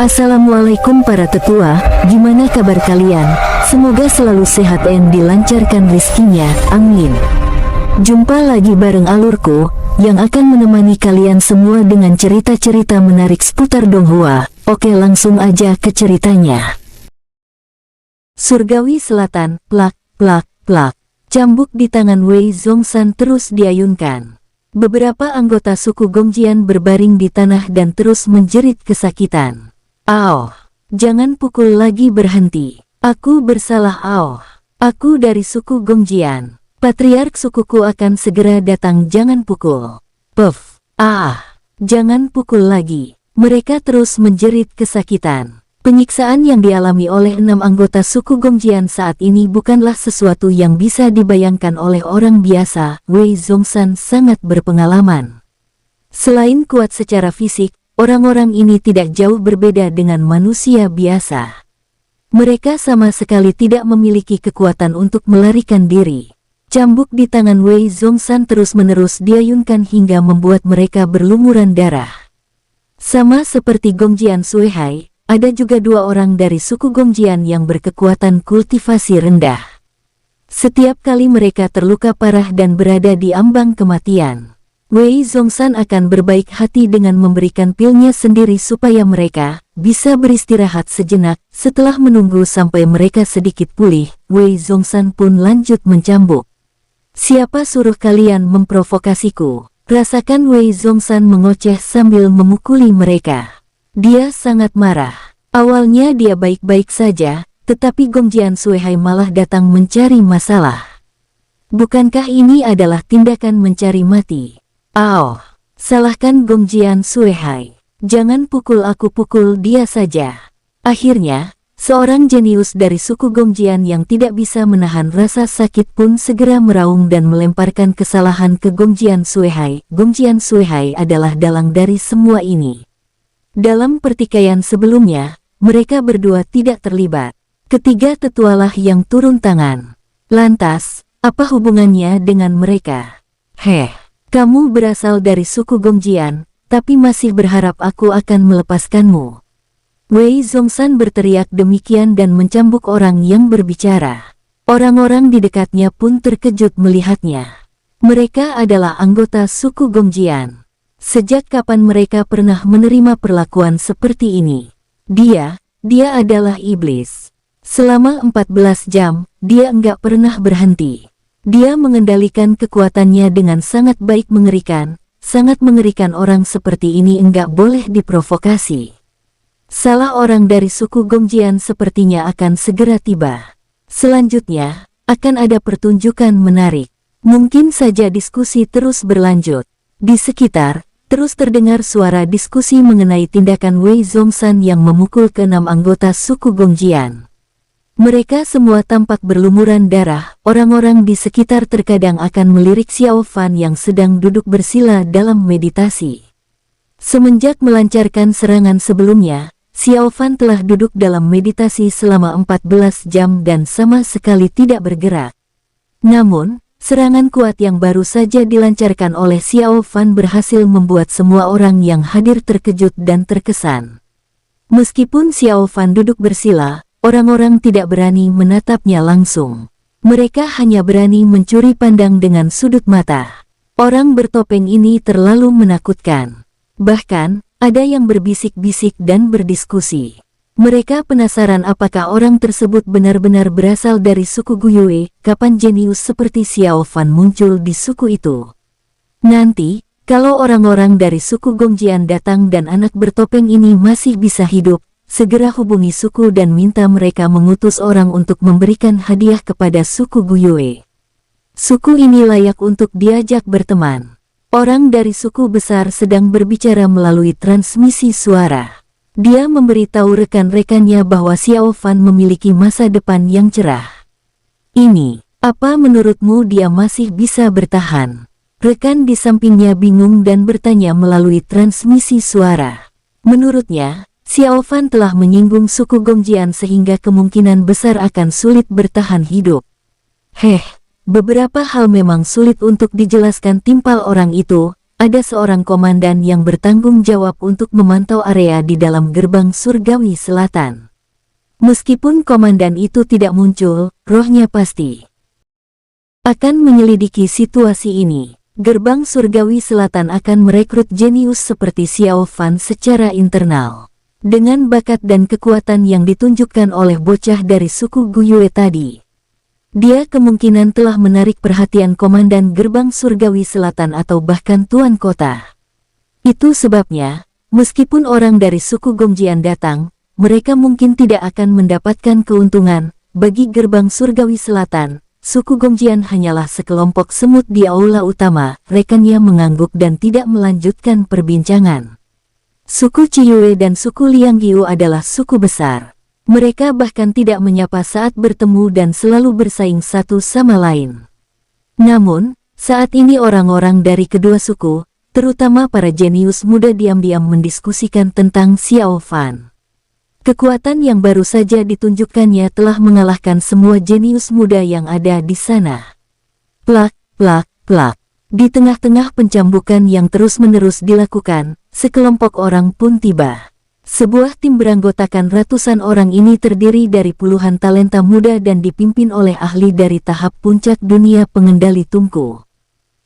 Assalamualaikum para tetua, gimana kabar kalian? Semoga selalu sehat dan dilancarkan rezekinya, amin. Jumpa lagi bareng alurku, yang akan menemani kalian semua dengan cerita-cerita menarik seputar Donghua. Oke, langsung aja ke ceritanya. Surgawi Selatan, plak, plak, plak. Cambuk di tangan Wei Zhongshan terus diayunkan. Beberapa anggota suku Gongjian berbaring di tanah dan terus menjerit kesakitan. Aoh, jangan pukul lagi, berhenti. Aku bersalah, aoh. Aku dari suku Gongjian. Patriark sukuku akan segera datang, jangan pukul. Puff, jangan pukul lagi. Mereka terus menjerit kesakitan. Penyiksaan yang dialami oleh 6 anggota suku Gongjian saat ini bukanlah sesuatu yang bisa dibayangkan oleh orang biasa. Wei Zhongshan sangat berpengalaman. Selain kuat secara fisik, orang-orang ini tidak jauh berbeda dengan manusia biasa. Mereka sama sekali tidak memiliki kekuatan untuk melarikan diri. Cambuk di tangan Wei Zhongshan terus-menerus diayunkan hingga membuat mereka berlumuran darah. Sama seperti Gongjian Suehai, ada juga 2 orang dari suku Gongjian yang berkekuatan kultivasi rendah. Setiap kali mereka terluka parah dan berada di ambang kematian, Wei Zhongshan akan berbaik hati dengan memberikan pilnya sendiri supaya mereka bisa beristirahat sejenak. Setelah menunggu sampai mereka sedikit pulih, Wei Zhongshan pun lanjut mencambuk. Siapa suruh kalian memprovokasiku? Rasakan, Wei Zhongshan mengoceh sambil memukuli mereka. Dia sangat marah. Awalnya dia baik-baik saja, tetapi Gongjian Suehai malah datang mencari masalah. Bukankah ini adalah tindakan mencari mati? Aoh, salahkan Gongjian Suehai. Jangan pukul aku, pukul dia saja. Akhirnya, seorang jenius dari suku Gongjian yang tidak bisa menahan rasa sakit pun segera meraung dan melemparkan kesalahan ke Gongjian Suehai. Gongjian Suehai adalah dalang dari semua ini. Dalam pertikaian sebelumnya, mereka berdua tidak terlibat. Ketiga tetualah yang turun tangan. Lantas, apa hubungannya dengan mereka? Kamu berasal dari suku Gongjian, tapi masih berharap aku akan melepaskanmu. Wei Zhongshan berteriak demikian dan mencambuk orang yang berbicara. Orang-orang di dekatnya pun terkejut melihatnya. Mereka adalah anggota suku Gongjian. Sejak kapan mereka pernah menerima perlakuan seperti ini? Dia adalah iblis. Selama 14 jam, dia enggak pernah berhenti. Dia mengendalikan kekuatannya dengan sangat baik, mengerikan. Sangat mengerikan, orang seperti ini enggak boleh diprovokasi. Salah orang dari suku Gongjian sepertinya akan segera tiba. Selanjutnya, akan ada pertunjukan menarik. Mungkin saja diskusi terus berlanjut. Di sekitar, terus terdengar suara diskusi mengenai tindakan Wei Zhongshan yang memukul ke-6 anggota suku Gongjian. Mereka semua tampak berlumuran darah. Orang-orang di sekitar terkadang akan melirik Xiao Fan yang sedang duduk bersila dalam meditasi. Semenjak melancarkan serangan sebelumnya, Xiao Fan telah duduk dalam meditasi selama 14 jam dan sama sekali tidak bergerak. Namun, serangan kuat yang baru saja dilancarkan oleh Xiao Fan berhasil membuat semua orang yang hadir terkejut dan terkesan. Meskipun Xiao Fan duduk bersila, orang-orang tidak berani menatapnya langsung. Mereka hanya berani mencuri pandang dengan sudut mata. Orang bertopeng ini terlalu menakutkan. Bahkan, ada yang berbisik-bisik dan berdiskusi. Mereka penasaran apakah orang tersebut benar-benar berasal dari suku Guyue. Kapan jenius seperti Xiao Fan muncul di suku itu? Nanti, kalau orang-orang dari suku Gongjian datang dan anak bertopeng ini masih bisa hidup, segera hubungi suku dan minta mereka mengutus orang untuk memberikan hadiah kepada suku Guyue. Suku ini layak untuk diajak berteman. Orang dari suku besar sedang berbicara melalui transmisi suara. Dia memberitahu rekan-rekannya bahwa Xiao Fan memiliki masa depan yang cerah. Ini, apa menurutmu dia masih bisa bertahan? Rekan di sampingnya bingung dan bertanya melalui transmisi suara. Menurutnya, Xiao Fan telah menyinggung suku Gongjian sehingga kemungkinan besar akan sulit bertahan hidup. Beberapa hal memang sulit untuk dijelaskan, timpal orang itu. ada seorang komandan yang bertanggung jawab untuk memantau area di dalam gerbang surgawi selatan. Meskipun komandan itu tidak muncul, rohnya pasti akan menyelidiki situasi ini. Gerbang surgawi selatan akan merekrut jenius seperti Xiao Fan secara internal. Dengan bakat dan kekuatan yang ditunjukkan oleh bocah dari suku Guyue tadi, dia kemungkinan telah menarik perhatian komandan gerbang surgawi selatan atau bahkan tuan kota. Itu sebabnya, meskipun orang dari suku Gongjian datang, mereka mungkin tidak akan mendapatkan keuntungan. Bagi gerbang surgawi selatan, suku Gongjian hanyalah sekelompok semut di aula utama. Rekannya mengangguk dan tidak melanjutkan perbincangan. Suku Ciyue dan suku Lianggiu adalah suku besar. Mereka bahkan tidak menyapa saat bertemu dan selalu bersaing satu sama lain. Namun, saat ini orang-orang dari kedua suku, terutama para jenius muda diam-diam mendiskusikan tentang Xiao Fan. Kekuatan yang baru saja ditunjukkannya telah mengalahkan semua jenius muda yang ada di sana. Plak, plak, plak. Di tengah-tengah pencambukan yang terus-menerus dilakukan, sekelompok orang pun tiba. Sebuah tim beranggotakan ratusan orang ini terdiri dari puluhan talenta muda dan dipimpin oleh ahli dari tahap puncak dunia pengendali tungku.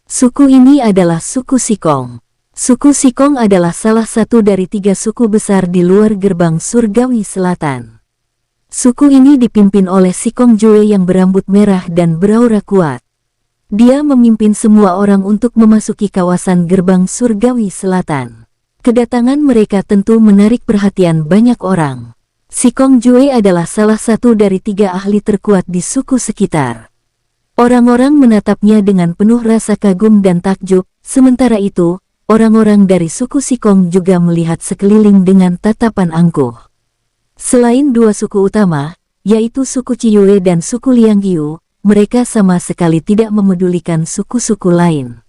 Suku ini adalah suku Sikong. Suku Sikong adalah salah satu dari 3 suku besar di luar gerbang surgawi selatan. Suku ini dipimpin oleh Sikong Jue yang berambut merah dan beraura kuat. Dia memimpin semua orang untuk memasuki kawasan gerbang surgawi selatan. Kedatangan mereka tentu menarik perhatian banyak orang. Sikong Jue adalah salah satu dari 3 ahli terkuat di suku sekitar. Orang-orang menatapnya dengan penuh rasa kagum dan takjub. Sementara itu, orang-orang dari suku Sikong juga melihat sekeliling dengan tatapan angkuh. Selain 2 suku utama, yaitu suku Ciyue dan suku Lianggiu, mereka sama sekali tidak memedulikan suku-suku lain.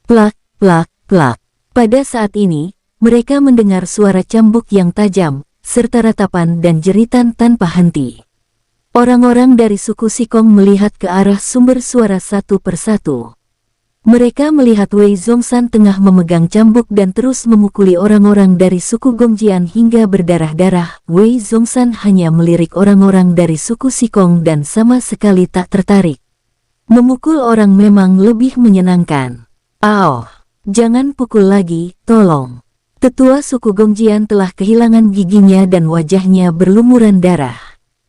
Plak, plak, plak. Pada saat ini, mereka mendengar suara cambuk yang tajam, serta ratapan dan jeritan tanpa henti. Orang-orang dari suku Sikong melihat ke arah sumber suara satu persatu. Mereka melihat Wei Zhongshan tengah memegang cambuk dan terus memukuli orang-orang dari suku Gongjian hingga berdarah-darah. Wei Zhongshan hanya melirik orang-orang dari suku Sikong dan sama sekali tak tertarik. Memukul orang memang lebih menyenangkan. "Aoh, jangan pukul lagi, tolong." Tetua suku Gongjian telah kehilangan giginya dan wajahnya berlumuran darah.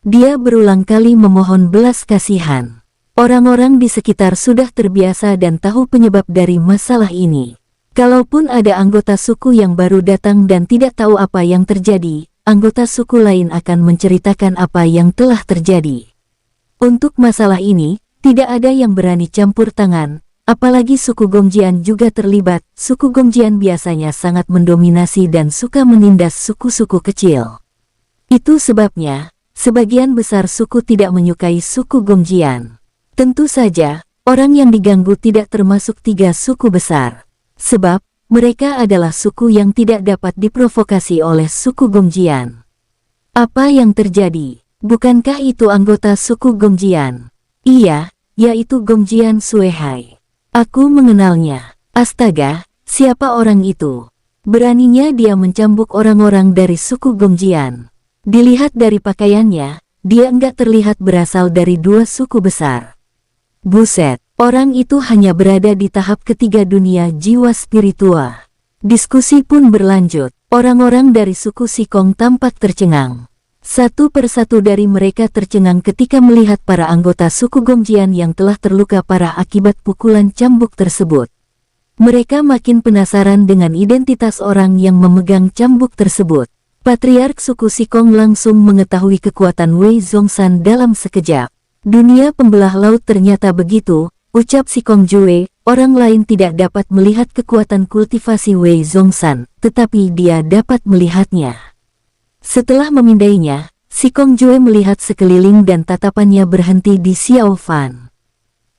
Dia berulang kali memohon belas kasihan. Orang-orang di sekitar sudah terbiasa dan tahu penyebab dari masalah ini. Kalaupun ada anggota suku yang baru datang dan tidak tahu apa yang terjadi, anggota suku lain akan menceritakan apa yang telah terjadi. Untuk masalah ini, tidak ada yang berani campur tangan, apalagi suku Gongjian juga terlibat. Suku Gongjian biasanya sangat mendominasi dan suka menindas suku-suku kecil. Itu sebabnya, sebagian besar suku tidak menyukai suku Gongjian. Tentu saja, orang yang diganggu tidak termasuk 3 suku besar. Sebab, mereka adalah suku yang tidak dapat diprovokasi oleh suku Gongjian. Apa yang terjadi? Bukankah itu anggota suku Gongjian? Iya, yaitu Gongjian Suehai. Aku mengenalnya. Astaga, siapa orang itu? Beraninya dia mencambuk orang-orang dari suku Gongjian. Dilihat dari pakaiannya, dia enggak terlihat berasal dari 2 suku besar. Buset, orang itu hanya berada di tahap ketiga dunia jiwa spiritual. Diskusi pun berlanjut. Orang-orang dari suku Sikong tampak tercengang. Satu persatu dari mereka tercengang ketika melihat para anggota suku Gongjian yang telah terluka parah akibat pukulan cambuk tersebut. Mereka makin penasaran dengan identitas orang yang memegang cambuk tersebut. Patriark suku Sikong langsung mengetahui kekuatan Wei Zhongshan dalam sekejap. Dunia pembelah laut ternyata begitu, ucap Sikong Jue. Orang lain tidak dapat melihat kekuatan kultivasi Wei Zhongshan, tetapi dia dapat melihatnya. Setelah memindainya, Sikong Jue melihat sekeliling dan tatapannya berhenti di Xiao Fan.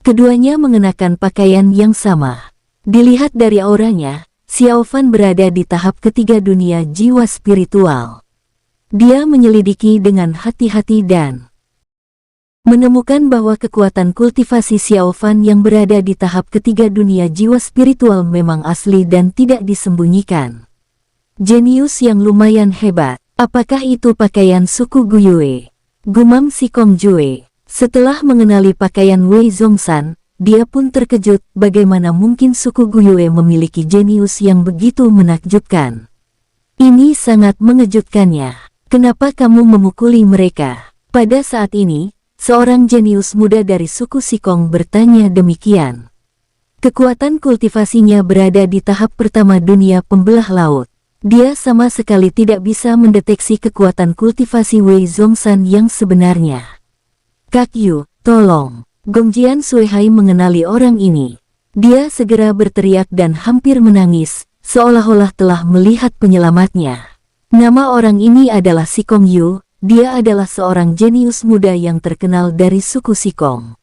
Keduanya mengenakan pakaian yang sama. Dilihat dari auranya, Xiao Fan berada di tahap ketiga dunia jiwa spiritual. Dia menyelidiki dengan hati-hati dan Menemukan bahwa kekuatan kultivasi Xiao Fan yang berada di tahap ketiga dunia jiwa spiritual memang asli dan tidak disembunyikan. Jenius yang lumayan hebat. Apakah itu pakaian suku Guyue? Gumam si Kong Jue. Setelah mengenali pakaian Wei Zhongshan, dia pun terkejut bagaimana mungkin suku Guyue memiliki jenius yang begitu menakjubkan. Ini sangat mengejutkannya. Kenapa kamu memukuli mereka? Pada saat ini, seorang jenius muda dari suku Sikong bertanya demikian. Kekuatan kultivasinya berada di tahap pertama dunia pembelah laut. Dia sama sekali tidak bisa mendeteksi kekuatan kultivasi Wei Zhongshan yang sebenarnya. Kak Yu, tolong. Gongjian Suihai mengenali orang ini. Dia segera berteriak dan hampir menangis, seolah-olah telah melihat penyelamatnya. Nama orang ini adalah Sikong Yu, dia adalah seorang jenius muda yang terkenal dari suku Sikong.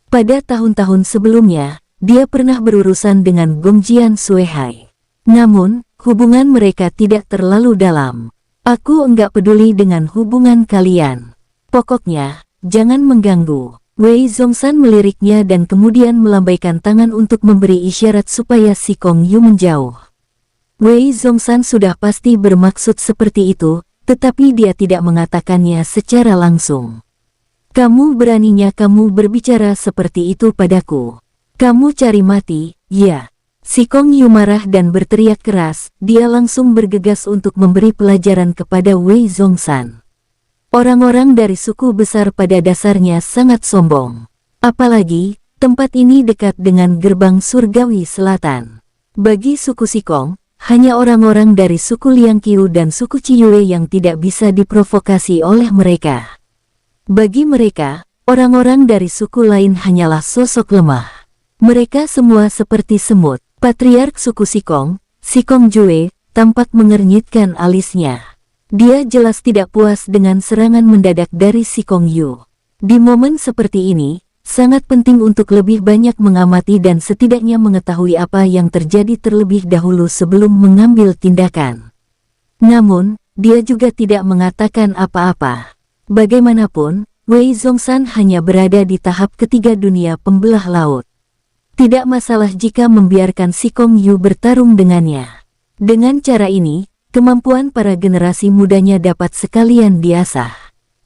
Pada tahun-tahun sebelumnya, dia pernah berurusan dengan Gongjian Suihai. Namun, hubungan mereka tidak terlalu dalam. Aku enggak peduli dengan hubungan kalian. Pokoknya, jangan mengganggu. Wei Zhongshan meliriknya dan kemudian melambaikan tangan untuk memberi isyarat supaya Sikong Yu menjauh. Wei Zhongshan sudah pasti bermaksud seperti itu, tetapi dia tidak mengatakannya secara langsung. Kamu beraninya kamu berbicara seperti itu padaku. Kamu cari mati, ya. Sikong Yu marah dan berteriak keras, dia langsung bergegas untuk memberi pelajaran kepada Wei Zhongshan. Orang-orang dari suku besar pada dasarnya sangat sombong. Apalagi, tempat ini dekat dengan gerbang surgawi selatan. Bagi suku Sikong, hanya orang-orang dari suku Liangqiu dan suku Ciyue yang tidak bisa diprovokasi oleh mereka. Bagi mereka, orang-orang dari suku lain hanyalah sosok lemah. Mereka semua seperti semut. Patriark suku Sikong, Sikong Jue, tampak mengernyitkan alisnya. Dia jelas tidak puas dengan serangan mendadak dari Sikong Yu. Di momen seperti ini, sangat penting untuk lebih banyak mengamati dan setidaknya mengetahui apa yang terjadi terlebih dahulu sebelum mengambil tindakan. Namun, dia juga tidak mengatakan apa-apa. Bagaimanapun, Wei Zhongshan hanya berada di tahap ketiga dunia pembelah laut. Tidak masalah jika membiarkan Sikong Yu bertarung dengannya. Dengan cara ini, kemampuan para generasi mudanya dapat sekalian diasah.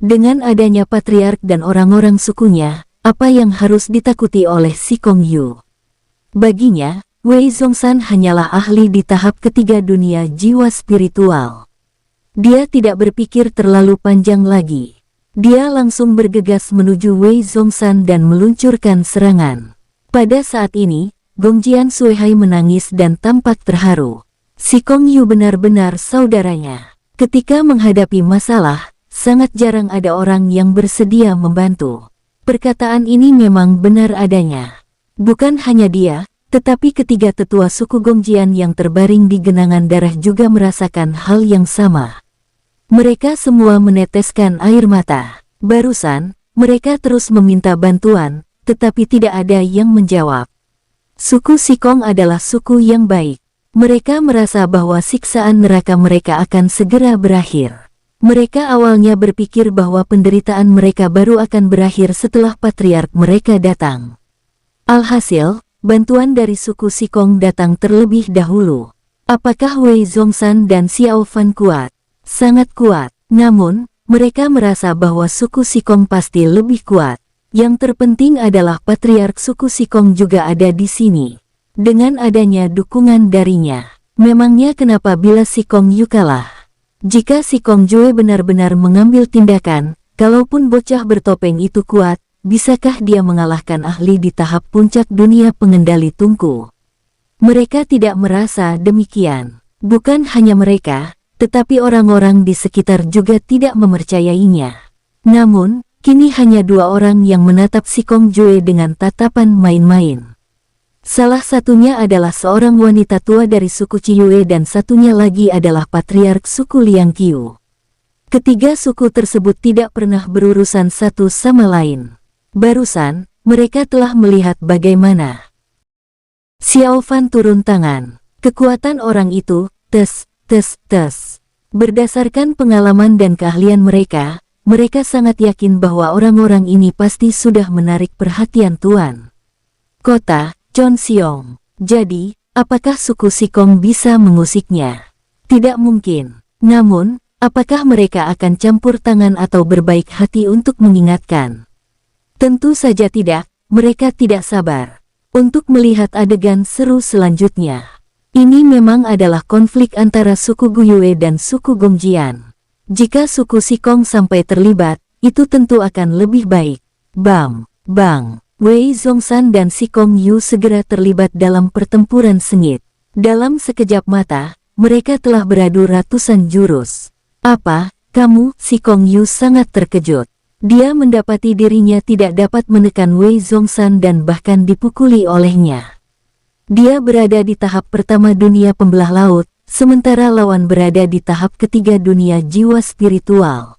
Dengan adanya patriark dan orang-orang sukunya, apa yang harus ditakuti oleh Sikong Yu? Baginya, Wei Zhongshan hanyalah ahli di tahap ketiga dunia jiwa spiritual. Dia tidak berpikir terlalu panjang lagi. Dia langsung bergegas menuju Wei Zhongshan dan meluncurkan serangan. Pada saat ini, Gongjian Suihai menangis dan tampak terharu. Sikong Yu benar-benar saudaranya. Ketika menghadapi masalah, sangat jarang ada orang yang bersedia membantu. Perkataan ini memang benar adanya. Bukan hanya dia, tetapi ketiga tetua suku Gongjian yang terbaring di genangan darah juga merasakan hal yang sama. Mereka semua meneteskan air mata. Barusan, mereka terus meminta bantuan, tetapi tidak ada yang menjawab. Suku Sikong adalah suku yang baik. Mereka merasa bahwa siksaan neraka mereka akan segera berakhir. Mereka awalnya berpikir bahwa penderitaan mereka baru akan berakhir setelah patriark mereka datang. Alhasil, bantuan dari suku Sikong datang terlebih dahulu. Apakah Wei Zhongshan dan Xiao Fan kuat? Sangat kuat. Namun, mereka merasa bahwa suku Sikong pasti lebih kuat. Yang terpenting adalah patriark suku Sikong juga ada di sini. Dengan adanya dukungan darinya, memangnya kenapa bila Sikong Yu kalah? Jika Sikong Jue benar-benar mengambil tindakan, kalaupun bocah bertopeng itu kuat, bisakah dia mengalahkan ahli di tahap puncak dunia pengendali tungku? Mereka tidak merasa demikian. Bukan hanya mereka, tetapi orang-orang di sekitar juga tidak mempercayainya. Namun, kini hanya dua orang yang menatap Sikong Jue dengan tatapan main-main. Salah satunya adalah seorang wanita tua dari suku Ciyue dan satunya lagi adalah patriark suku Liangqiu. Ketiga suku tersebut tidak pernah berurusan satu sama lain. Barusan, mereka telah melihat bagaimana Xiao Fan turun tangan. Kekuatan orang itu, tes. Berdasarkan pengalaman dan keahlian mereka, mereka sangat yakin bahwa orang-orang ini pasti sudah menarik perhatian Tuan Kota, Chonsiong. Jadi, apakah suku Sikong bisa mengusiknya? Tidak mungkin. Namun, apakah mereka akan campur tangan atau berbaik hati untuk mengingatkan? Tentu saja tidak, mereka tidak sabar untuk melihat adegan seru selanjutnya. Ini memang adalah konflik antara suku Guyue dan suku Gongjian. Jika suku Sikong sampai terlibat, itu tentu akan lebih baik. Bam, bang, Wei Zhongshan dan Sikong Yu segera terlibat dalam pertempuran sengit. Dalam sekejap mata, mereka telah beradu ratusan jurus. Apa, kamu? Sikong Yu sangat terkejut. Dia mendapati dirinya tidak dapat menekan Wei Zhongshan dan bahkan dipukuli olehnya. Dia berada di tahap pertama dunia pembelah laut, sementara lawan berada di tahap ketiga dunia jiwa spiritual.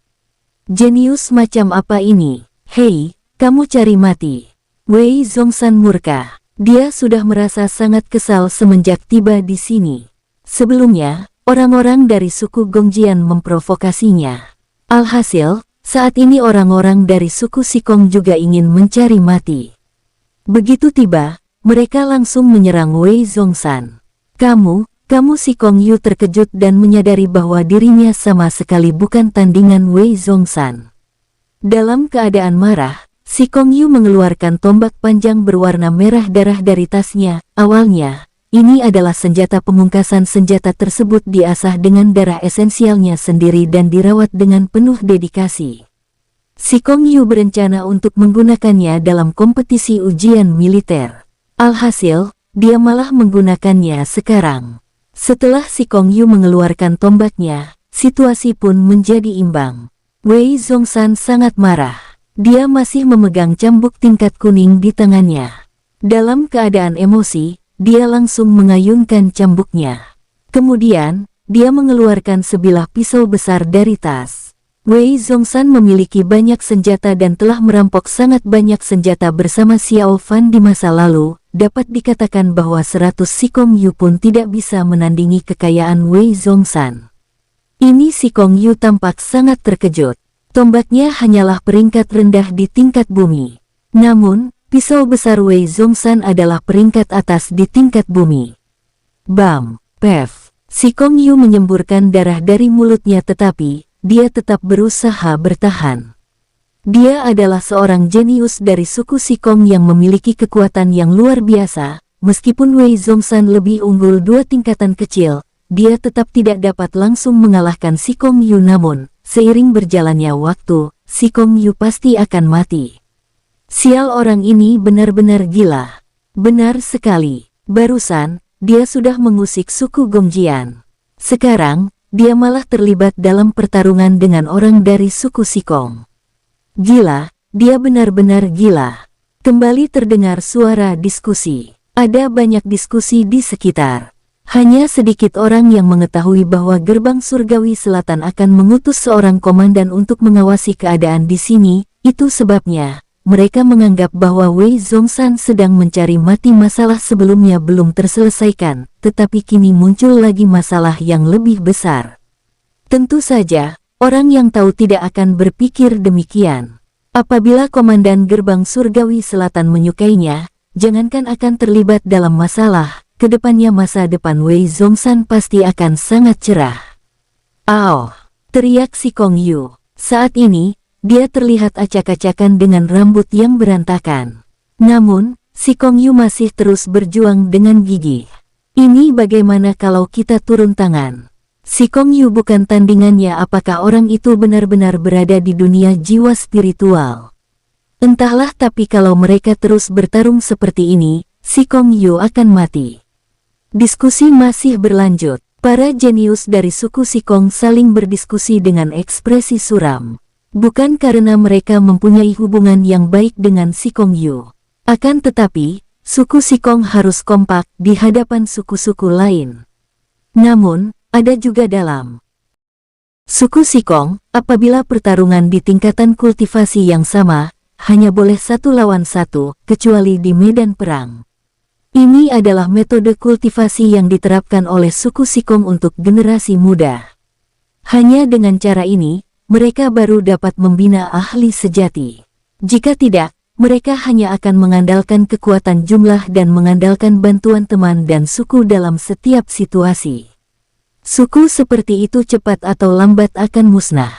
Jenius macam apa ini? Hei, kamu cari mati. Wei Zhongshan murka. Dia sudah merasa sangat kesal semenjak tiba di sini. Sebelumnya, orang-orang dari suku Gongjian memprovokasinya. Alhasil, saat ini orang-orang dari suku Sikong juga ingin mencari mati. Begitu tiba, mereka langsung menyerang Wei Zhongshan. Kamu Sikong Yu terkejut dan menyadari bahwa dirinya sama sekali bukan tandingan Wei Zhongshan. Dalam keadaan marah, Sikong Yu mengeluarkan tombak panjang berwarna merah darah dari tasnya. Awalnya, ini adalah senjata pemungkasan. Senjata tersebut diasah dengan darah esensialnya sendiri dan dirawat dengan penuh dedikasi. Sikong Yu berencana untuk menggunakannya dalam kompetisi ujian militer. Alhasil, dia malah menggunakannya sekarang. Setelah Sikong Yu mengeluarkan tombaknya, situasi pun menjadi imbang. Wei Zhongshan sangat marah. Dia masih memegang cambuk tingkat kuning di tangannya. Dalam keadaan emosi, dia langsung mengayunkan cambuknya. Kemudian, dia mengeluarkan sebilah pisau besar dari tas. Wei Zhongshan memiliki banyak senjata dan telah merampok sangat banyak senjata bersama Xiao Fan di masa lalu. Dapat dikatakan bahwa 100 Sikong Yu pun tidak bisa menandingi kekayaan Wei Zhongshan. Ini Sikong Yu tampak sangat terkejut. Tombaknya hanyalah peringkat rendah di tingkat bumi. Namun, pisau besar Wei Zhongshan adalah peringkat atas di tingkat bumi. Bam, pef. Sikong Yu menyemburkan darah dari mulutnya tetapi, dia tetap berusaha bertahan. Dia adalah seorang jenius dari suku Sikong yang memiliki kekuatan yang luar biasa. Meskipun Wei Zhongshan lebih unggul 2 tingkatan kecil, dia tetap tidak dapat langsung mengalahkan Sikong Yu. Namun, seiring berjalannya waktu, Sikong Yu pasti akan mati. Sial, orang ini benar-benar gila. Benar sekali. Barusan, dia sudah mengusik suku Gongjian. Sekarang, dia malah terlibat dalam pertarungan dengan orang dari suku Sikong. Gila, dia benar-benar gila. Kembali terdengar suara diskusi. Ada banyak diskusi di sekitar. Hanya sedikit orang yang mengetahui bahwa gerbang surgawi selatan akan mengutus seorang komandan untuk mengawasi keadaan di sini. Itu sebabnya, mereka menganggap bahwa Wei Zhongshan sedang mencari mati. Masalah sebelumnya belum terselesaikan, tetapi kini muncul lagi masalah yang lebih besar. Tentu saja, orang yang tahu tidak akan berpikir demikian. Apabila komandan gerbang surgawi selatan menyukainya, jangankan akan terlibat dalam masalah, kedepannya masa depan Wei Zhongshan pasti akan sangat cerah. "Aoh!" teriak Sikong Yu. Saat ini, dia terlihat acak-acakan dengan rambut yang berantakan. Namun, Sikong Yu masih terus berjuang dengan gigih. Ini bagaimana kalau kita turun tangan? Sikong Yu bukan tandingannya. Apakah orang itu benar-benar berada di dunia jiwa spiritual? Entahlah, tapi kalau mereka terus bertarung seperti ini, Sikong Yu akan mati. Diskusi masih berlanjut. Para jenius dari suku Sikong saling berdiskusi dengan ekspresi suram. Bukan karena mereka mempunyai hubungan yang baik dengan Sikong Yu. Akan tetapi, suku Sikong harus kompak di hadapan suku-suku lain. Namun, ada juga dalam suku Sikong, apabila pertarungan di tingkatan kultivasi yang sama, hanya boleh 1 lawan 1, kecuali di medan perang. Ini adalah metode kultivasi yang diterapkan oleh suku Sikong untuk generasi muda. Hanya dengan cara ini, mereka baru dapat membina ahli sejati. Jika tidak, mereka hanya akan mengandalkan kekuatan jumlah dan mengandalkan bantuan teman dan suku dalam setiap situasi. Suku seperti itu cepat atau lambat akan musnah.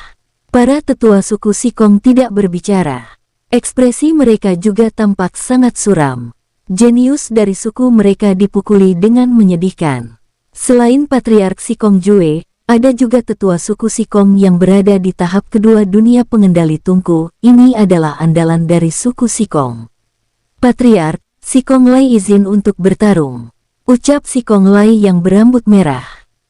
Para tetua suku Sikong tidak berbicara. Ekspresi mereka juga tampak sangat suram. Jenius dari suku mereka dipukuli dengan menyedihkan. Selain Patriark Sikong Jue, ada juga tetua suku Sikong yang berada di tahap kedua dunia pengendali tungku. Ini adalah andalan dari suku Sikong. Patriark Sikong Lai izin untuk bertarung, ucap Sikong Lai yang berambut merah.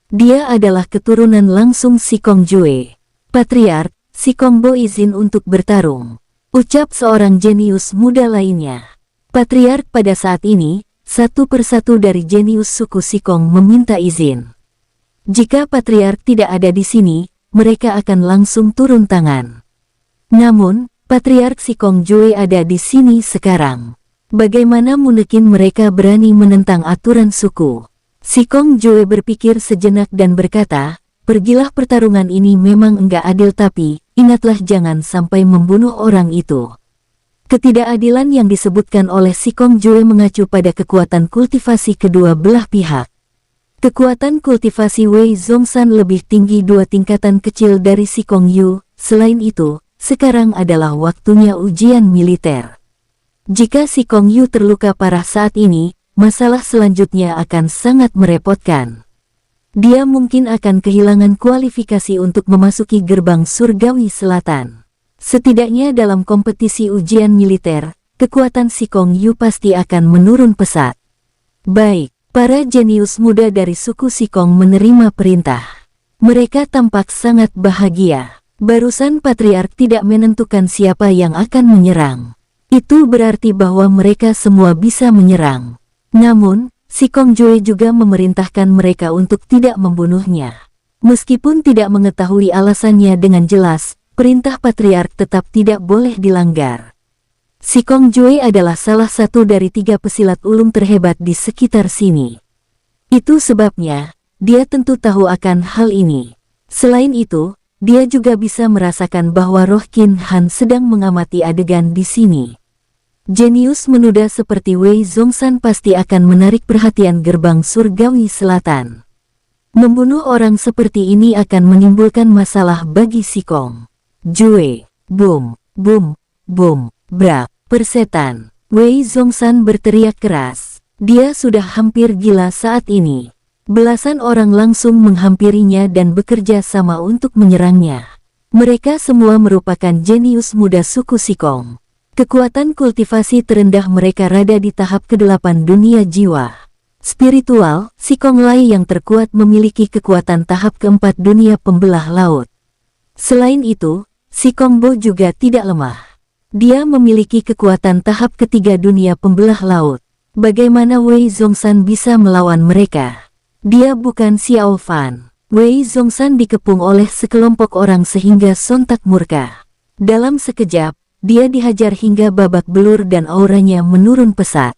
Dia adalah keturunan langsung Sikong Jue. Patriark Sikong Bo izin untuk bertarung, ucap seorang jenius muda lainnya. Patriark pada saat ini, satu persatu dari jenius suku Sikong meminta izin. Jika Patriark tidak ada di sini, mereka akan langsung turun tangan. Namun, Patriark Sikong Jue ada di sini sekarang. Bagaimana mungkin mereka berani menentang aturan suku? Sikong Jue berpikir sejenak dan berkata, pergilah, pertarungan ini memang enggak adil, tapi ingatlah jangan sampai membunuh orang itu. Ketidakadilan yang disebutkan oleh Sikong Jue mengacu pada kekuatan kultivasi kedua belah pihak. Kekuatan kultivasi Wei Zhongshan lebih tinggi 2 tingkatan kecil dari Sikong Yu. Selain itu, sekarang adalah waktunya ujian militer. Jika Sikong Yu terluka parah saat ini, masalah selanjutnya akan sangat merepotkan. Dia mungkin akan kehilangan kualifikasi untuk memasuki gerbang surgawi selatan. Setidaknya dalam kompetisi ujian militer, kekuatan Sikong Yu pasti akan menurun pesat. Baik, para jenius muda dari suku Sikong menerima perintah. Mereka tampak sangat bahagia. Barusan Patriark tidak menentukan siapa yang akan menyerang. Itu berarti bahwa mereka semua bisa menyerang. Namun, Sikong Jue juga memerintahkan mereka untuk tidak membunuhnya. Meskipun tidak mengetahui alasannya dengan jelas, perintah Patriark tetap tidak boleh dilanggar. Sikong Jue adalah salah satu dari 3 pesilat ulung terhebat di sekitar sini. Itu sebabnya, dia tentu tahu akan hal ini. Selain itu, dia juga bisa merasakan bahwa Roh Qin Han sedang mengamati adegan di sini. Jenius menuda seperti Wei Zhongshan pasti akan menarik perhatian gerbang surgawi selatan. Membunuh orang seperti ini akan menimbulkan masalah bagi Sikong Jue. Boom, boom, boom, brak, persetan. Wei Zhongshan berteriak keras. Dia sudah hampir gila saat ini. Belasan orang langsung menghampirinya dan bekerja sama untuk menyerangnya. Mereka semua merupakan jenius muda suku Sikong. Kekuatan kultivasi terendah mereka rada di tahap ke-8 dunia jiwa. Spiritual, Sikong Lai yang terkuat memiliki kekuatan tahap ke-4 dunia pembelah laut. Selain itu, Sikong Bo juga tidak lemah. Dia memiliki kekuatan tahap ke-3 dunia pembelah laut. Bagaimana Wei Zhongshan bisa melawan mereka? Dia bukan Xiao Fan. Wei Zhongshan dikepung oleh sekelompok orang sehingga sontak murka. Dalam sekejap, dia dihajar hingga babak belur dan auranya menurun pesat.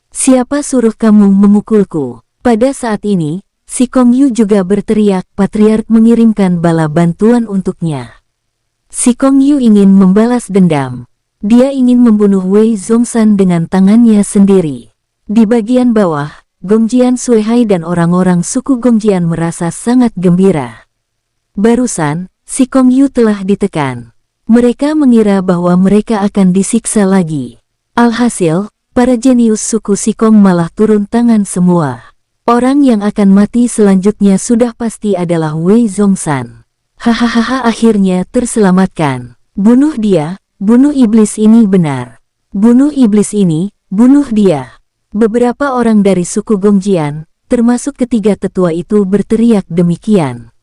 Siapa suruh kamu memukulku? Pada saat ini, Sikong Yu juga berteriak. Patriark mengirimkan bala bantuan untuknya. Sikong Yu ingin membalas dendam. Dia ingin membunuh Wei Zhongshan dengan tangannya sendiri. Di bagian bawah, Gongjian Suihai dan orang-orang suku Gongjian merasa sangat gembira. Barusan, Sikong Yu telah ditekan. Mereka mengira bahwa mereka akan disiksa lagi. Alhasil, para jenius suku Sikong malah turun tangan semua. Orang yang akan mati selanjutnya sudah pasti adalah Wei Zhongshan. Hahaha, akhirnya terselamatkan. Bunuh dia, bunuh iblis ini benar. Bunuh iblis ini, bunuh dia. Beberapa orang dari suku Gongjian, termasuk ketiga tetua itu berteriak demikian.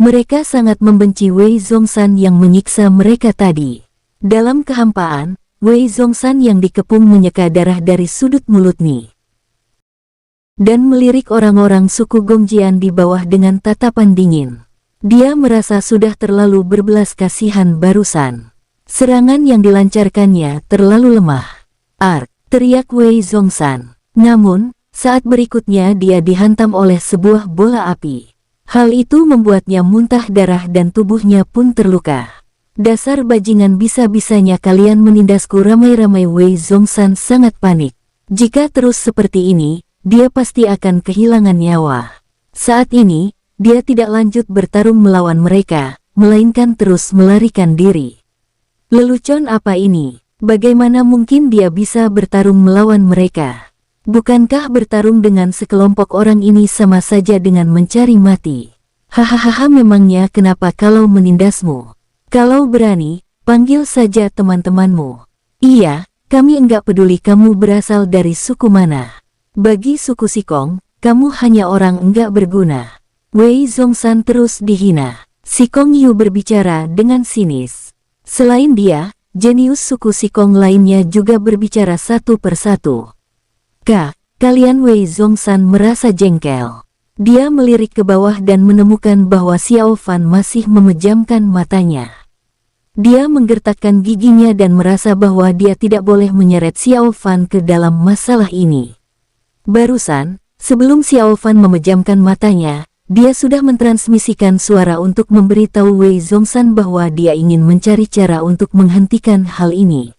Mereka sangat membenci Wei Zhongshan yang menyiksa mereka tadi. Dalam kehampaan, Wei Zhongshan yang dikepung menyeka darah dari sudut mulutnya. Dan melirik orang-orang suku Gongjian di bawah dengan tatapan dingin. Dia merasa sudah terlalu berbelas kasihan barusan. Serangan yang dilancarkannya terlalu lemah. Ark, teriak Wei Zhongshan. Namun, saat berikutnya dia dihantam oleh sebuah bola api. Hal itu membuatnya muntah darah dan tubuhnya pun terluka. Dasar bajingan, bisa-bisanya kalian menindasku, ramai-ramai. Wei Zhongshan sangat panik. Jika terus seperti ini, dia pasti akan kehilangan nyawa. Saat ini, dia tidak lanjut bertarung melawan mereka, melainkan terus melarikan diri. Lelucon apa ini? Bagaimana mungkin dia bisa bertarung melawan mereka? Bukankah bertarung dengan sekelompok orang ini sama saja dengan mencari mati? Hahaha, memangnya kenapa kalau menindasmu? Kalau berani, panggil saja teman-temanmu. Iya, kami enggak peduli kamu berasal dari suku mana. Bagi suku Sikong, kamu hanya orang enggak berguna. Wei Zhongshan terus dihina. Sikong Yu berbicara dengan sinis. Selain dia, jenius suku Sikong lainnya juga berbicara satu persatu. Kalian. Wei Zhongshan merasa jengkel. Dia melirik ke bawah dan menemukan bahwa Xiao Fan masih memejamkan matanya. Dia menggertakkan giginya dan merasa bahwa dia tidak boleh menyeret Xiao Fan ke dalam masalah ini. Barusan, sebelum Xiao Fan memejamkan matanya, dia sudah mentransmisikan suara untuk memberitahu Wei Zhongshan bahwa dia ingin mencari cara untuk menghentikan hal ini.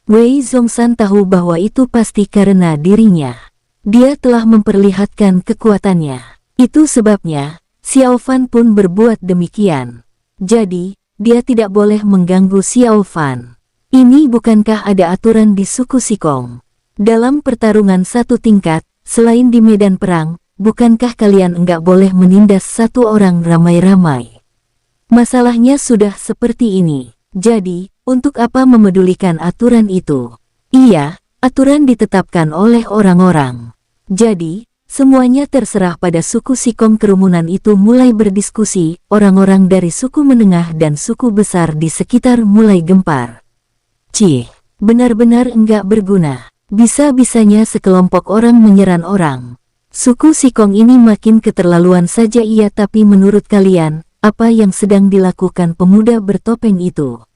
Wei Zhongshan tahu bahwa itu pasti karena dirinya. Dia telah memperlihatkan kekuatannya. Itu sebabnya, Xiao Fan pun berbuat demikian. Jadi, dia tidak boleh mengganggu Xiao Fan. Ini bukankah ada aturan di suku Sikong? Dalam pertarungan satu tingkat, selain di medan perang, bukankah kalian enggak boleh menindas satu orang ramai-ramai? Masalahnya sudah seperti ini. Jadi, untuk apa memedulikan aturan itu? Iya, aturan ditetapkan oleh orang-orang. Jadi, semuanya terserah pada suku Sikong. Kerumunan itu mulai berdiskusi, orang-orang dari suku menengah dan suku besar di sekitar mulai gempar. Cih, benar-benar enggak berguna. Bisa-bisanya sekelompok orang menyerang orang. Suku Sikong ini makin keterlaluan saja. Iya, tapi menurut kalian, apa yang sedang dilakukan pemuda bertopeng itu?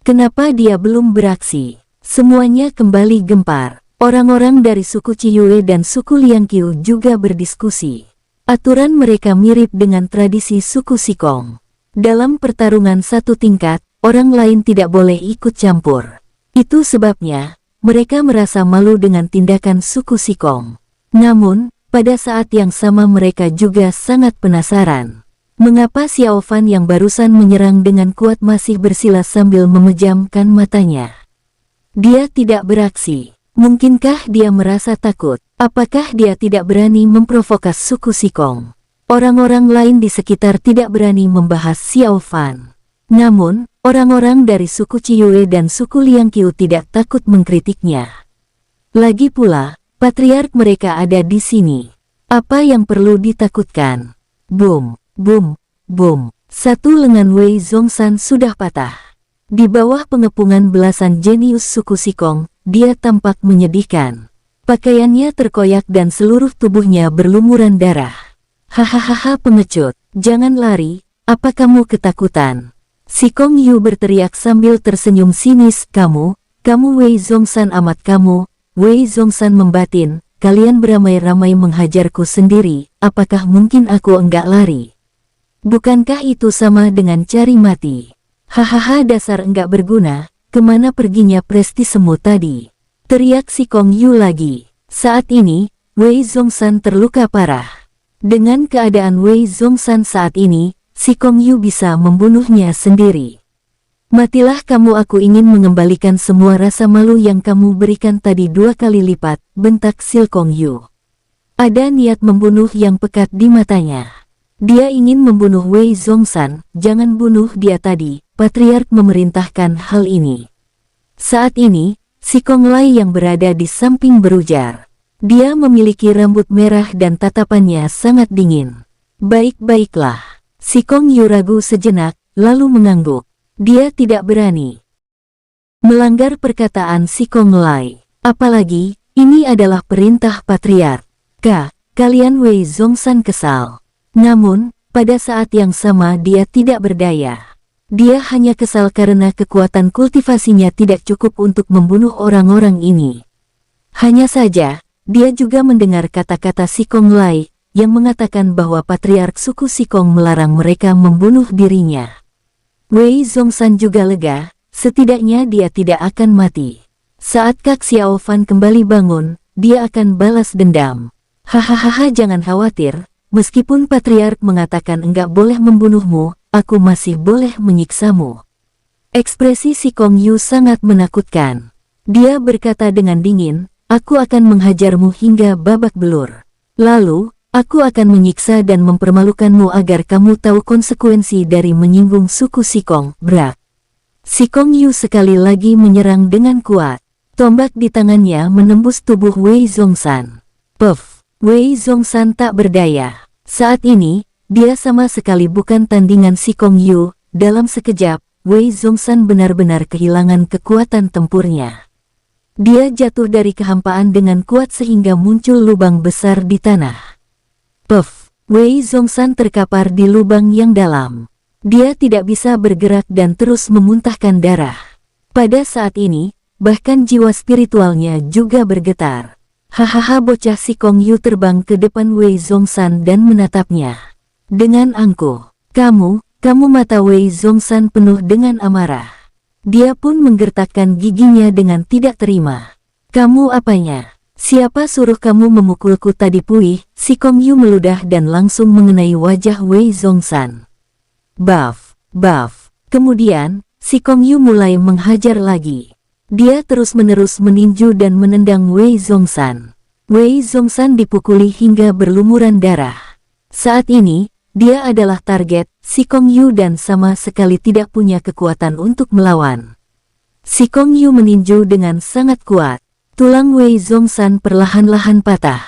Kenapa dia belum beraksi? Semuanya kembali gempar. Orang-orang dari suku Ciyue dan suku Liangqiu juga berdiskusi. Aturan mereka mirip dengan tradisi suku Sikong. Dalam pertarungan satu tingkat, orang lain tidak boleh ikut campur. Itu sebabnya, mereka merasa malu dengan tindakan suku Sikong. Namun, pada saat yang sama mereka juga sangat penasaran. Mengapa Xiao Fan yang barusan menyerang dengan kuat masih bersilas sambil memejamkan matanya? Dia tidak beraksi. Mungkinkah dia merasa takut? Apakah dia tidak berani memprovokasi suku Sikong? Orang-orang lain di sekitar tidak berani membahas Xiao Fan. Namun, orang-orang dari suku Ciyue dan suku Liangqiu tidak takut mengkritiknya. Lagi pula, patriark mereka ada di sini. Apa yang perlu ditakutkan? Boom! Boom, boom. Satu lengan Wei Zhongshan sudah patah. Di bawah pengepungan belasan jenius suku Sikong, dia tampak menyedihkan. Pakaiannya terkoyak dan seluruh tubuhnya berlumuran darah. Hahaha, pengecut, jangan lari, apa kamu ketakutan? Sikong Yu berteriak sambil tersenyum sinis. Kamu Wei Zhongshan, amat kamu. Wei Zhongshan membatin, kalian beramai-ramai menghajarku sendiri, apakah mungkin aku enggak lari? Bukankah itu sama dengan cari mati? Hahaha, dasar enggak berguna, kemana perginya prestisemu tadi? Teriak Sikong Yu lagi. Saat ini, Wei Zhongshan terluka parah. Dengan keadaan Wei Zhongshan saat ini, Sikong Yu bisa membunuhnya sendiri. Matilah kamu, aku ingin mengembalikan semua rasa malu yang kamu berikan tadi 2 kali lipat, bentak Sikong Yu. Ada niat membunuh yang pekat di matanya. Dia ingin membunuh Wei Zhongshan, jangan bunuh dia tadi, patriark memerintahkan hal ini. Saat ini, Sikong Lai yang berada di samping berujar. Dia memiliki rambut merah dan tatapannya sangat dingin. Baik-baiklah. Sikong Yu ragu sejenak, lalu mengangguk. Dia tidak berani melanggar perkataan Sikong Lai. Apalagi, ini adalah perintah patriark. Kalian. Wei Zhongshan kesal. Namun, pada saat yang sama dia tidak berdaya. Dia hanya kesal karena kekuatan kultivasinya tidak cukup untuk membunuh orang-orang ini. Hanya saja, dia juga mendengar kata-kata Sikong Lai, yang mengatakan bahwa Patriark suku Sikong melarang mereka membunuh dirinya. Wei Zhongshan juga lega, setidaknya dia tidak akan mati. Saat Kak Xiao Fan kembali bangun, dia akan balas dendam. Hahaha, jangan khawatir, meskipun Patriark mengatakan enggak boleh membunuhmu, aku masih boleh menyiksamu. Ekspresi Sikong Yu sangat menakutkan. Dia berkata dengan dingin, aku akan menghajarmu hingga babak belur. Lalu, aku akan menyiksa dan mempermalukanmu agar kamu tahu konsekuensi dari menyinggung suku Sikong. Brak. Sikong Yu sekali lagi menyerang dengan kuat. Tombak di tangannya menembus tubuh Wei Zhongshan. Puff. Wei Zhongshan tak berdaya. Saat ini, dia sama sekali bukan tandingan Sikong Yu. Dalam sekejap, Wei Zhongshan benar-benar kehilangan kekuatan tempurnya. Dia jatuh dari kehampaan dengan kuat sehingga muncul lubang besar di tanah. Puff, Wei Zhongshan terkapar di lubang yang dalam. Dia tidak bisa bergerak dan terus memuntahkan darah. Pada saat ini, bahkan jiwa spiritualnya juga bergetar. Hahaha, bocah Sikong Yu terbang ke depan Wei Zhongshan dan menatapnya. Dengan angkuh, kamu mata Wei Zhongshan penuh dengan amarah. Dia pun menggertakkan giginya dengan tidak terima. Kamu apanya? Siapa suruh kamu memukulku tadi? Puih, Sikong Yu meludah dan langsung mengenai wajah Wei Zhongshan. Buff. Kemudian, Sikong Yu mulai menghajar lagi. Dia terus-menerus meninju dan menendang Wei Zhongshan. Wei Zhongshan dipukuli hingga berlumuran darah. Saat ini, dia adalah target Sikong Yu dan sama sekali tidak punya kekuatan untuk melawan. Sikong Yu meninju dengan sangat kuat. Tulang Wei Zhongshan perlahan-lahan patah.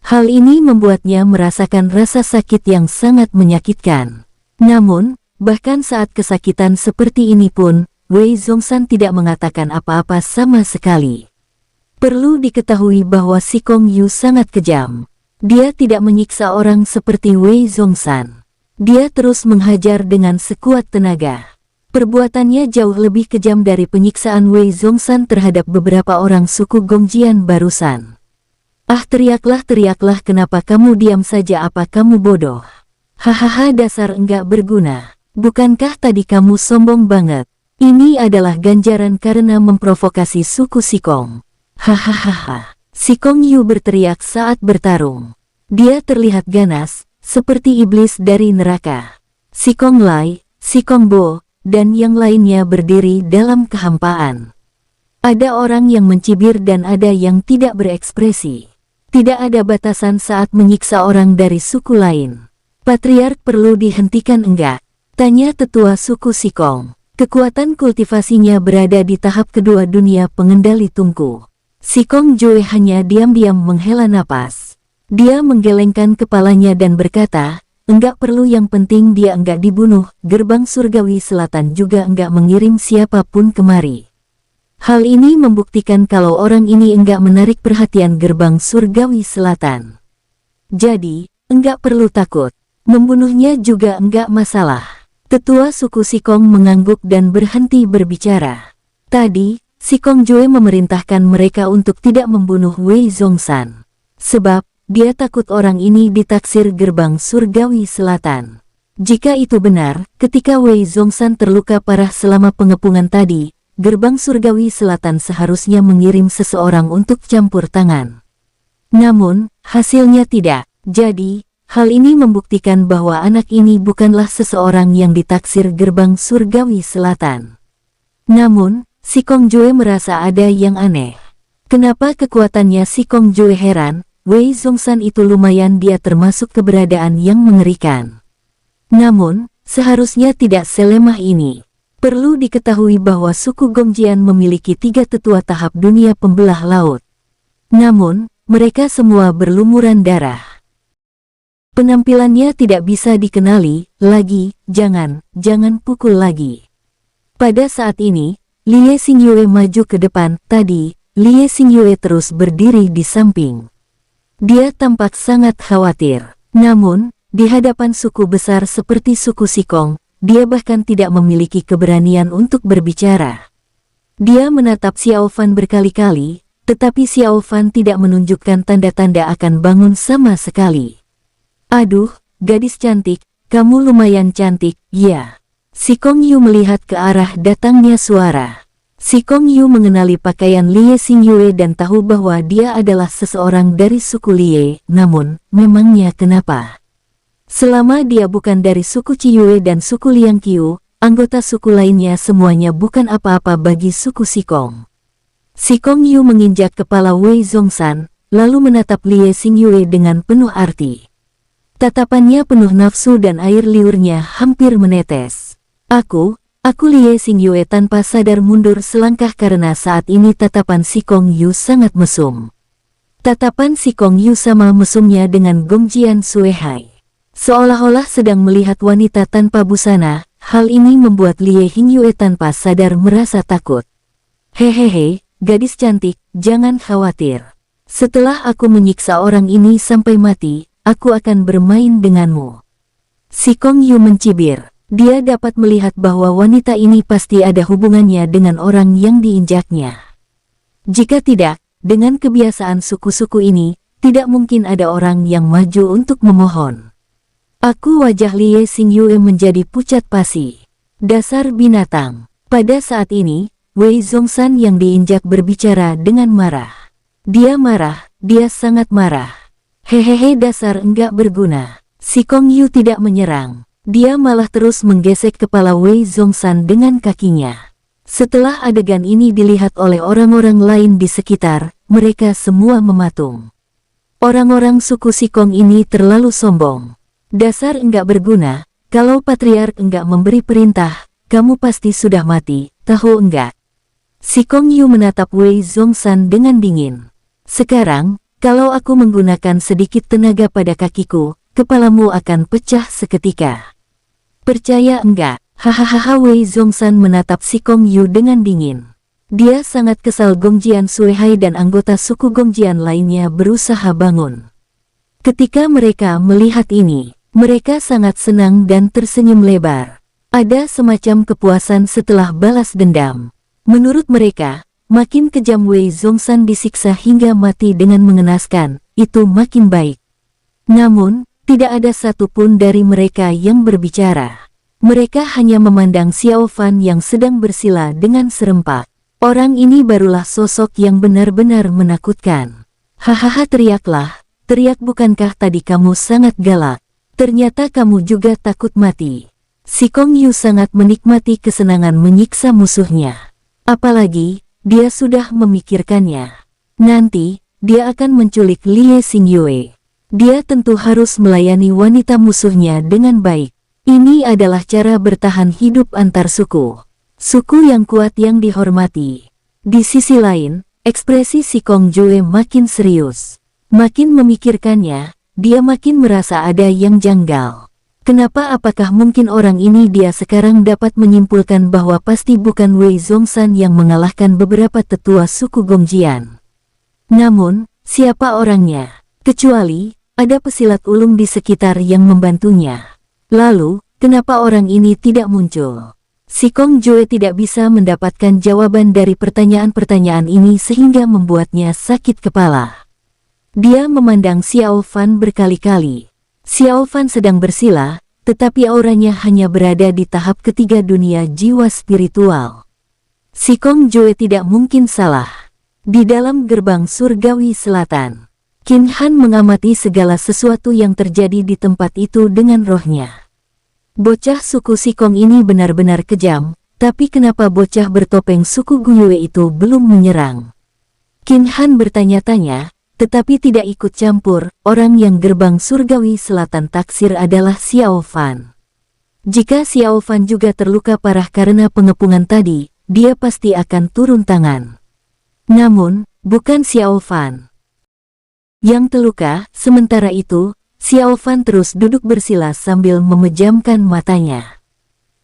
Hal ini membuatnya merasakan rasa sakit yang sangat menyakitkan. Namun, bahkan saat kesakitan seperti ini pun, Wei Zhongshan tidak mengatakan apa-apa sama sekali. Perlu diketahui bahwa Sikong Yu sangat kejam. Dia tidak menyiksa orang seperti Wei Zhongshan. Dia terus menghajar dengan sekuat tenaga. Perbuatannya jauh lebih kejam dari penyiksaan Wei Zhongshan terhadap beberapa orang suku Gongjian barusan. Ah, teriaklah, kenapa kamu diam saja? Apa kamu bodoh? Hahaha, dasar enggak berguna. Bukankah tadi kamu sombong banget? Ini adalah ganjaran karena memprovokasi suku Sikong. Hahaha. Sikong Yu berteriak saat bertarung. Dia terlihat ganas, seperti iblis dari neraka. Sikong Lai, Sikong Bo, dan yang lainnya berdiri dalam kehampaan. Ada orang yang mencibir dan ada yang tidak berekspresi. Tidak ada batasan saat menyiksa orang dari suku lain. Patriark perlu dihentikan enggak? Tanya tetua suku Sikong. Kekuatan kultivasinya berada di tahap kedua dunia pengendali tungku. Sikong Joe hanya diam-diam menghela napas. Dia menggelengkan kepalanya dan berkata, enggak perlu, yang penting dia enggak dibunuh. Gerbang Surgawi Selatan juga enggak mengirim siapapun kemari. Hal ini membuktikan kalau orang ini enggak menarik perhatian Gerbang Surgawi Selatan. Jadi, enggak perlu takut. Membunuhnya juga enggak masalah. Tetua suku Sikong mengangguk dan berhenti berbicara. Tadi, Sikong Joe memerintahkan mereka untuk tidak membunuh Wei Zhongshan. Sebab, dia takut orang ini ditaksir Gerbang Surgawi Selatan. Jika itu benar, ketika Wei Zhongshan terluka parah selama pengepungan tadi, Gerbang Surgawi Selatan seharusnya mengirim seseorang untuk campur tangan. Namun, hasilnya tidak. Jadi, hal ini membuktikan bahwa anak ini bukanlah seseorang yang ditaksir Gerbang Surgawi Selatan. Namun, Sikong Joe merasa ada yang aneh. Kenapa kekuatannya? Sikong Joe heran. Wei Zhongshan itu lumayan, dia termasuk keberadaan yang mengerikan. Namun, seharusnya tidak selemah ini. Perlu diketahui bahwa suku Gongjian memiliki 3 tetua tahap dunia pembelah laut. Namun, mereka semua berlumuran darah. Penampilannya tidak bisa dikenali lagi. Jangan pukul lagi. Pada saat ini, Lie Xingyue maju ke depan. Tadi, Lie Xingyue terus berdiri di samping. Dia tampak sangat khawatir. Namun, di hadapan suku besar seperti suku Sikong, dia bahkan tidak memiliki keberanian untuk berbicara. Dia menatap Xiao Fan berkali-kali, tetapi Xiao Fan tidak menunjukkan tanda-tanda akan bangun sama sekali. Aduh, gadis cantik, kamu lumayan cantik, ya. Si Kong Yu melihat ke arah datangnya suara. Si Kong Yu mengenali pakaian Lie Xingyue dan tahu bahwa dia adalah seseorang dari suku Lie, namun, memangnya kenapa? Selama dia bukan dari suku Ciyue dan suku Liangqiu, anggota suku lainnya semuanya bukan apa-apa bagi suku Si Kong. Si Kong Yu menginjak kepala Wei Zhongshan, lalu menatap Lie Xingyue dengan penuh arti. Tatapannya penuh nafsu dan air liurnya hampir menetes. Aku Lie Xingyue tanpa sadar mundur selangkah karena saat ini tatapan Si Kong Yu sangat mesum. Tatapan Si Kong Yu sama mesumnya dengan Gongjian Suehai. Seolah-olah sedang melihat wanita tanpa busana, hal ini membuat Lie Xingyue tanpa sadar merasa takut. Hehehe, gadis cantik, jangan khawatir. Setelah aku menyiksa orang ini sampai mati, aku akan bermain denganmu. Si Kong Yu mencibir. Dia dapat melihat bahwa wanita ini pasti ada hubungannya dengan orang yang diinjaknya. Jika tidak, dengan kebiasaan suku-suku ini, tidak mungkin ada orang yang maju untuk memohon. Wajah Lie Xingyue menjadi pucat pasi. Dasar binatang. Pada saat ini, Wei Zhongshan yang diinjak berbicara dengan marah. Dia marah, dia sangat marah. Hehehe, dasar enggak berguna. Si Kong Yu tidak menyerang. Dia malah terus menggesek kepala Wei Zhongshan dengan kakinya. Setelah adegan ini dilihat oleh orang-orang lain di sekitar, mereka semua mematung. Orang-orang suku Si Kong ini terlalu sombong. Dasar enggak berguna, kalau patriark enggak memberi perintah, kamu pasti sudah mati, tahu enggak? Si Kong Yu menatap Wei Zhongshan dengan dingin. Sekarang, kalau aku menggunakan sedikit tenaga pada kakiku, kepalamu akan pecah seketika. Percaya enggak? Hahaha. Wei Zhongshan menatap Si Kong Yu dengan dingin. Dia sangat kesal Gongjian Suehai dan anggota suku Gongjian lainnya berusaha bangun. Ketika mereka melihat ini, mereka sangat senang dan tersenyum lebar. Ada semacam kepuasan setelah balas dendam. Menurut mereka, makin kejam Wei Zhongshan disiksa hingga mati dengan mengenaskan, itu makin baik. Namun, tidak ada satupun dari mereka yang berbicara. Mereka hanya memandang Xiao Fan yang sedang bersila dengan serempak. Orang ini barulah sosok yang benar-benar menakutkan. Hahaha, teriak bukankah tadi kamu sangat galak? Ternyata kamu juga takut mati. Si Kong Yu sangat menikmati kesenangan menyiksa musuhnya. Apalagi, dia sudah memikirkannya. Nanti, dia akan menculik Lie Xingyue. Dia tentu harus melayani wanita musuhnya dengan baik. Ini adalah cara bertahan hidup antar suku. Suku yang kuat yang dihormati. Di sisi lain, ekspresi Si Kong Yu makin serius. Makin memikirkannya, dia makin merasa ada yang janggal. Apakah mungkin orang ini dia sekarang dapat menyimpulkan bahwa pasti bukan Wei Zhongshan yang mengalahkan beberapa tetua suku Gongjian. Namun, siapa orangnya? Kecuali ada pesilat ulung di sekitar yang membantunya. Lalu, kenapa orang ini tidak muncul? Si Kong Yu tidak bisa mendapatkan jawaban dari pertanyaan-pertanyaan ini sehingga membuatnya sakit kepala. Dia memandang Xiao Fan berkali-kali. Xiao Fan sedang bersila, tetapi auranya hanya berada di tahap ketiga dunia jiwa spiritual. Si Kong Yu tidak mungkin salah. Di dalam gerbang surgawi selatan, Qin Han mengamati segala sesuatu yang terjadi di tempat itu dengan rohnya. Bocah suku Si Kong ini benar-benar kejam, tapi kenapa bocah bertopeng suku Guyue itu belum menyerang? Qin Han bertanya-tanya, tetapi tidak ikut campur. Orang yang gerbang surgawi selatan taksir adalah Xiao Fan. Jika Xiao Fan juga terluka parah karena pengepungan tadi, dia pasti akan turun tangan. Namun, bukan Xiao Fan yang terluka. Sementara itu, Xiao Fan terus duduk bersila sambil memejamkan matanya.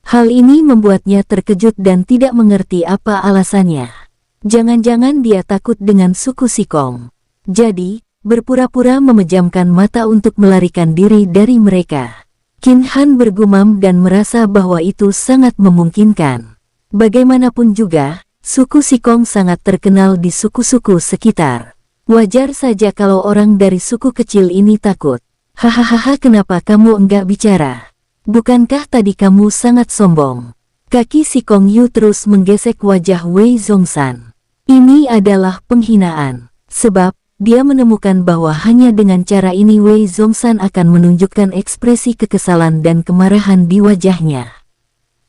Hal ini membuatnya terkejut dan tidak mengerti apa alasannya. Jangan-jangan dia takut dengan suku Si Kong. Jadi, berpura-pura memejamkan mata untuk melarikan diri dari mereka. Qin Han bergumam dan merasa bahwa itu sangat memungkinkan. Bagaimanapun juga, suku Si Kong sangat terkenal di suku-suku sekitar. Wajar saja kalau orang dari suku kecil ini takut. Hahaha, kenapa kamu enggak bicara? Bukankah tadi kamu sangat sombong? Kaki si Kong Yu terus menggesek wajah Wei Zhongshan. Ini adalah penghinaan, sebab dia menemukan bahwa hanya dengan cara ini Wei Zhongshan akan menunjukkan ekspresi kekesalan dan kemarahan di wajahnya.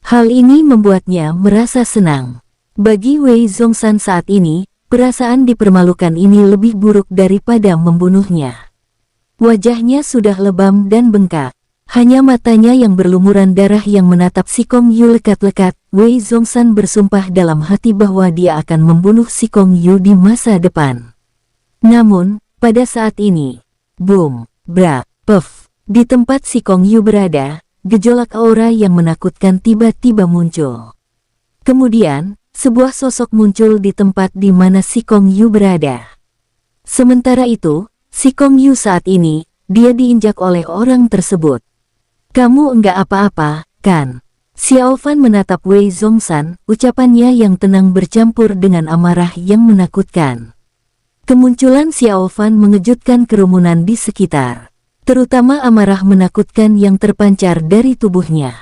Hal ini membuatnya merasa senang. Bagi Wei Zhongshan saat ini, perasaan dipermalukan ini lebih buruk daripada membunuhnya. Wajahnya sudah lebam dan bengkak. Hanya matanya yang berlumuran darah yang menatap si Kong Yu lekat-lekat. Wei Zhongshan bersumpah dalam hati bahwa dia akan membunuh si Kong Yu di masa depan. Namun, pada saat ini, boom, brak, puff, di tempat si Kong Yu berada, gejolak aura yang menakutkan tiba-tiba muncul. Kemudian, sebuah sosok muncul di tempat di mana si Kong Yu berada. Sementara itu, si Kong Yu saat ini, dia diinjak oleh orang tersebut. Kamu enggak apa-apa, kan? Xiao Fan menatap Wei Zhongshan, ucapannya yang tenang bercampur dengan amarah yang menakutkan. Kemunculan Xiao Fan mengejutkan kerumunan di sekitar. Terutama amarah menakutkan yang terpancar dari tubuhnya.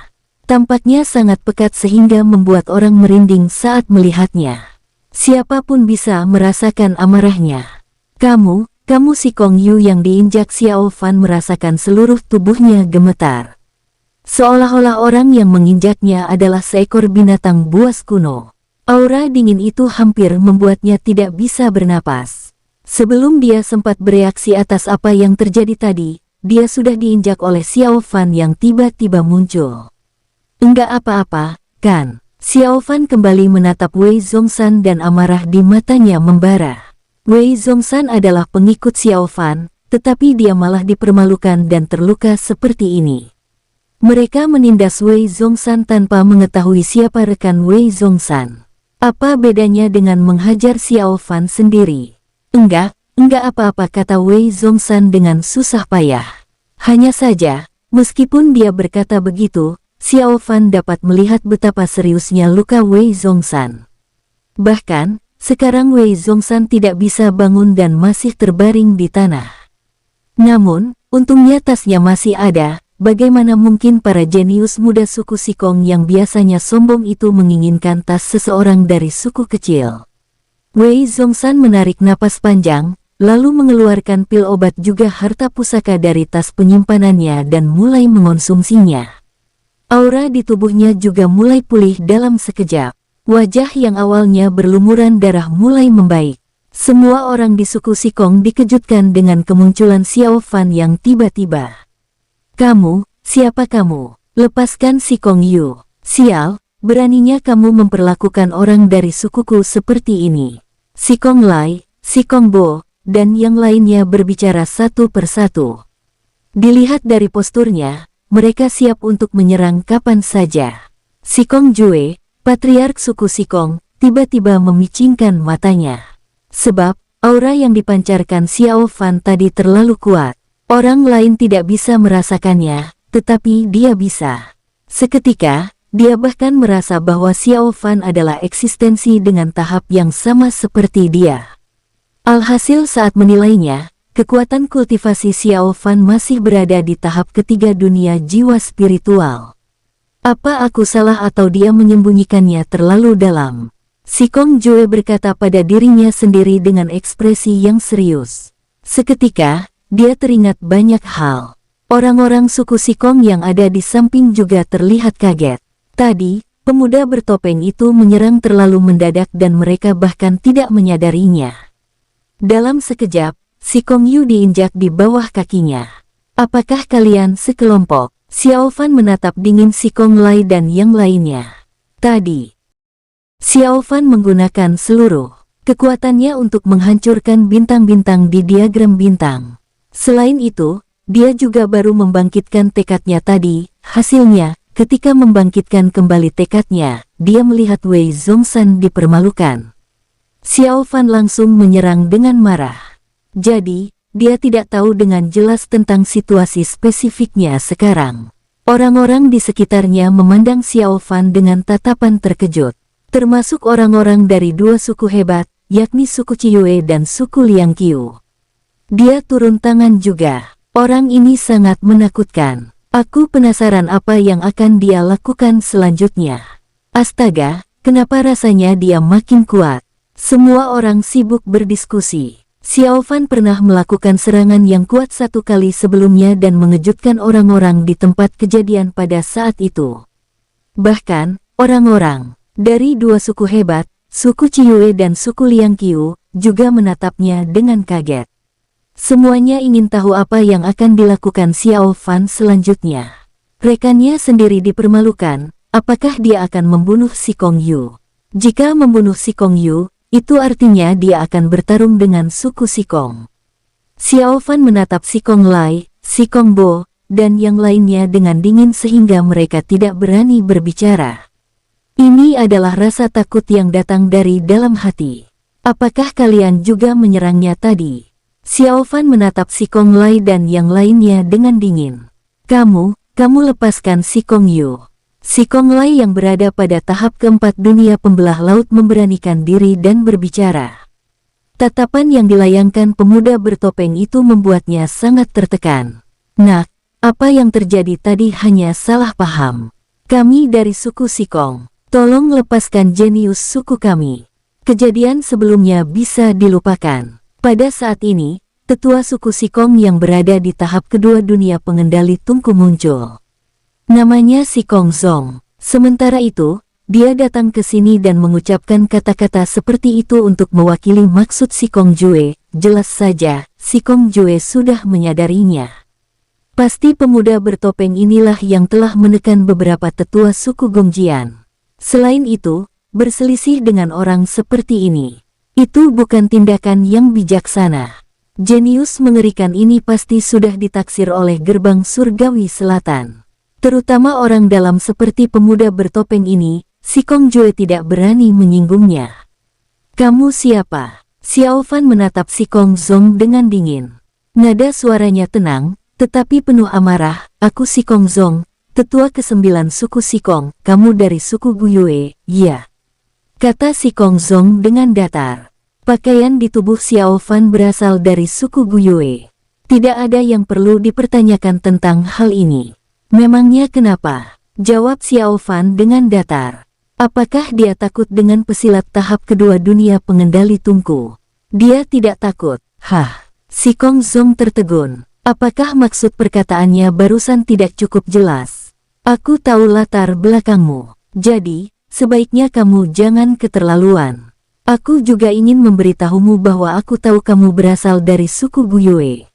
Tampaknya sangat pekat sehingga membuat orang merinding saat melihatnya. Siapapun bisa merasakan amarahnya. Kamu si Kong Yu yang diinjak. Xiao Fan merasakan seluruh tubuhnya gemetar. Seolah-olah orang yang menginjaknya adalah seekor binatang buas kuno. Aura dingin itu hampir membuatnya tidak bisa bernapas. Sebelum dia sempat bereaksi atas apa yang terjadi tadi, dia sudah diinjak oleh Xiao Fan yang tiba-tiba muncul. Enggak apa-apa, kan? Xiao Fan kembali menatap Wei Zhongshan dan amarah di matanya membara. Wei Zhongshan adalah pengikut Xiao Fan, tetapi dia malah dipermalukan dan terluka seperti ini. Mereka menindas Wei Zhongshan tanpa mengetahui siapa rekan Wei Zhongshan. Apa bedanya dengan menghajar Xiao Fan sendiri? Enggak apa-apa, kata Wei Zhongshan dengan susah payah. Hanya saja, meskipun dia berkata begitu, Xiao Fan dapat melihat betapa seriusnya luka Wei Zhongshan. Bahkan, sekarang Wei Zhongshan tidak bisa bangun dan masih terbaring di tanah. Namun, untungnya tasnya masih ada. Bagaimana mungkin para jenius muda suku Sikong yang biasanya sombong itu menginginkan tas seseorang dari suku kecil? Wei Zhongshan menarik napas panjang, lalu mengeluarkan pil obat juga harta pusaka dari tas penyimpanannya dan mulai mengonsumsinya. Aura di tubuhnya juga mulai pulih dalam sekejap. Wajah yang awalnya berlumuran darah mulai membaik. Semua orang di suku Sikong dikejutkan dengan kemunculan Xiao Fan yang tiba-tiba. Kamu, siapa kamu? Lepaskan si Kong Yu. Sial, beraninya kamu memperlakukan orang dari sukuku seperti ini. Si Kong Lai, si Kong Bo, dan yang lainnya berbicara satu persatu. Dilihat dari posturnya, mereka siap untuk menyerang kapan saja. Si Kong Jue, patriark suku Sikong, tiba-tiba memicingkan matanya. Sebab, aura yang dipancarkan Xiao Fan tadi terlalu kuat. Orang lain tidak bisa merasakannya, tetapi dia bisa. Seketika, dia bahkan merasa bahwa Xiao Fan adalah eksistensi dengan tahap yang sama seperti dia. Alhasil saat menilainya, kekuatan kultivasi Xiao Fan masih berada di tahap ketiga dunia jiwa spiritual. Apa aku salah atau dia menyembunyikannya terlalu dalam? Si Kong Jue berkata pada dirinya sendiri dengan ekspresi yang serius. Seketika, dia teringat banyak hal. Orang-orang suku Sikong yang ada di samping juga terlihat kaget. Tadi, pemuda bertopeng itu menyerang terlalu mendadak dan mereka bahkan tidak menyadarinya. Dalam sekejap, si Kong Yu diinjak di bawah kakinya. Apakah kalian sekelompok? Xiao Fan menatap dingin si Kong Lai dan yang lainnya. Tadi, Xiao Fan menggunakan seluruh kekuatannya untuk menghancurkan bintang-bintang di diagram bintang. Selain itu, dia juga baru membangkitkan tekadnya tadi. Hasilnya, ketika membangkitkan kembali tekadnya, dia melihat Wei Zhongshan dipermalukan. Xiao Fan langsung menyerang dengan marah. Jadi, dia tidak tahu dengan jelas tentang situasi spesifiknya sekarang. Orang-orang di sekitarnya memandang Xiao Fan dengan tatapan terkejut. Termasuk orang-orang dari dua suku hebat, yakni suku Ciyue dan suku Liangqiu. Dia turun tangan juga. Orang ini sangat menakutkan. Aku penasaran apa yang akan dia lakukan selanjutnya. Astaga, kenapa rasanya dia makin kuat? Semua orang sibuk berdiskusi. Xiao Fan pernah melakukan serangan yang kuat satu kali sebelumnya dan mengejutkan orang-orang di tempat kejadian pada saat itu. Bahkan, orang-orang dari dua suku hebat, suku Ciyue dan suku Liangqiu, juga menatapnya dengan kaget. Semuanya ingin tahu apa yang akan dilakukan Xiao Fan selanjutnya. Rekannya sendiri dipermalukan, apakah dia akan membunuh si Kong Yu? Jika membunuh si Kong Yu, itu artinya dia akan bertarung dengan suku si Kong. Xiao Fan menatap si Kong Lai, si Kong Bo, dan yang lainnya dengan dingin sehingga mereka tidak berani berbicara. Ini adalah rasa takut yang datang dari dalam hati. Apakah kalian juga menyerangnya tadi? Xiao Fan menatap si Kong Lai dan yang lainnya dengan dingin. Kamu lepaskan si Kong Yu. Si Kong Lai yang berada pada tahap keempat dunia pembelah laut memberanikan diri dan berbicara. Tatapan yang dilayangkan pemuda bertopeng itu membuatnya sangat tertekan. Nak, apa yang terjadi tadi hanya salah paham. Kami dari suku Sikong. Tolong lepaskan jenius suku kami. Kejadian sebelumnya bisa dilupakan. Pada saat ini, tetua suku Sikong yang berada di tahap kedua dunia pengendali tungku muncul. Namanya Sikong Zong. Sementara itu, dia datang ke sini dan mengucapkan kata-kata seperti itu untuk mewakili maksud Sikong Jue. Jelas saja, Sikong Jue sudah menyadarinya. Pasti pemuda bertopeng inilah yang telah menekan beberapa tetua suku Gongjian. Selain itu, berselisih dengan orang seperti ini, itu bukan tindakan yang bijaksana. Jenius mengerikan ini pasti sudah ditaksir oleh gerbang surgawi selatan. Terutama orang dalam seperti pemuda bertopeng ini, Sikong Jue tidak berani menyinggungnya. Kamu siapa? Xiao Fan menatap Sikong Zong dengan dingin. Nada suaranya tenang, tetapi penuh amarah. Aku Sikong Zong, tetua ke-9 suku Sikong. Kamu dari suku Guyue, ya? Kata Sikong Zong dengan datar. Pakaian di tubuh Xiao Fan berasal dari suku Guyue. Tidak ada yang perlu dipertanyakan tentang hal ini. Memangnya kenapa? Jawab Xiao Fan dengan datar. Apakah dia takut dengan pesilat tahap kedua dunia pengendali tungku? Dia tidak takut. Hah? Sikong Zong tertegun. Apakah maksud perkataannya barusan tidak cukup jelas? Aku tahu latar belakangmu. Jadi, sebaiknya kamu jangan keterlaluan. Aku juga ingin memberitahumu bahwa aku tahu kamu berasal dari suku Guyue.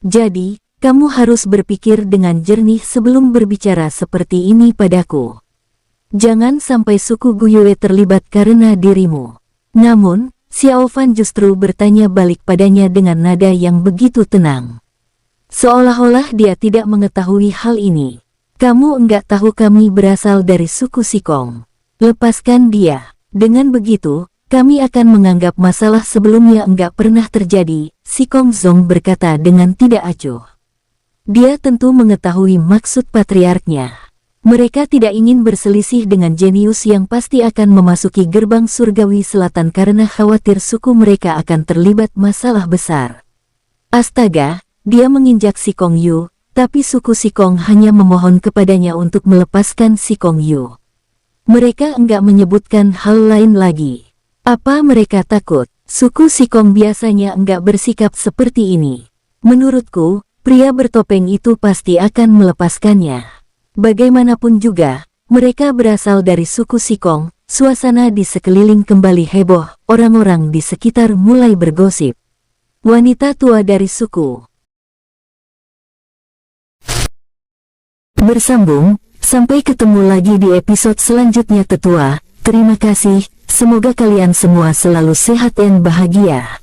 Jadi, kamu harus berpikir dengan jernih sebelum berbicara seperti ini padaku. Jangan sampai suku Guyue terlibat karena dirimu. Namun, Xiao Fan justru bertanya balik padanya dengan nada yang begitu tenang. Seolah-olah dia tidak mengetahui hal ini. Kamu enggak tahu kami berasal dari suku Sikong. Lepaskan dia. Dengan begitu, kami akan menganggap masalah sebelumnya enggak pernah terjadi, Sikong Zong berkata dengan tidak acuh. Dia tentu mengetahui maksud patriarknya. Mereka tidak ingin berselisih dengan jenius yang pasti akan memasuki gerbang surgawi selatan karena khawatir suku mereka akan terlibat masalah besar. Astaga, dia menginjak Sikong Yu, tapi suku Sikong hanya memohon kepadanya untuk melepaskan Sikong Yu. Mereka enggak menyebutkan hal lain lagi. Apa mereka takut? Suku Sikong biasanya enggak bersikap seperti ini. Menurutku, pria bertopeng itu pasti akan melepaskannya. Bagaimanapun juga, mereka berasal dari suku Sikong. Suasana di sekeliling kembali heboh, orang-orang di sekitar mulai bergosip. Wanita tua dari suku. Bersambung, sampai ketemu lagi di episode selanjutnya tetua. Terima kasih. Semoga kalian semua selalu sehat dan bahagia.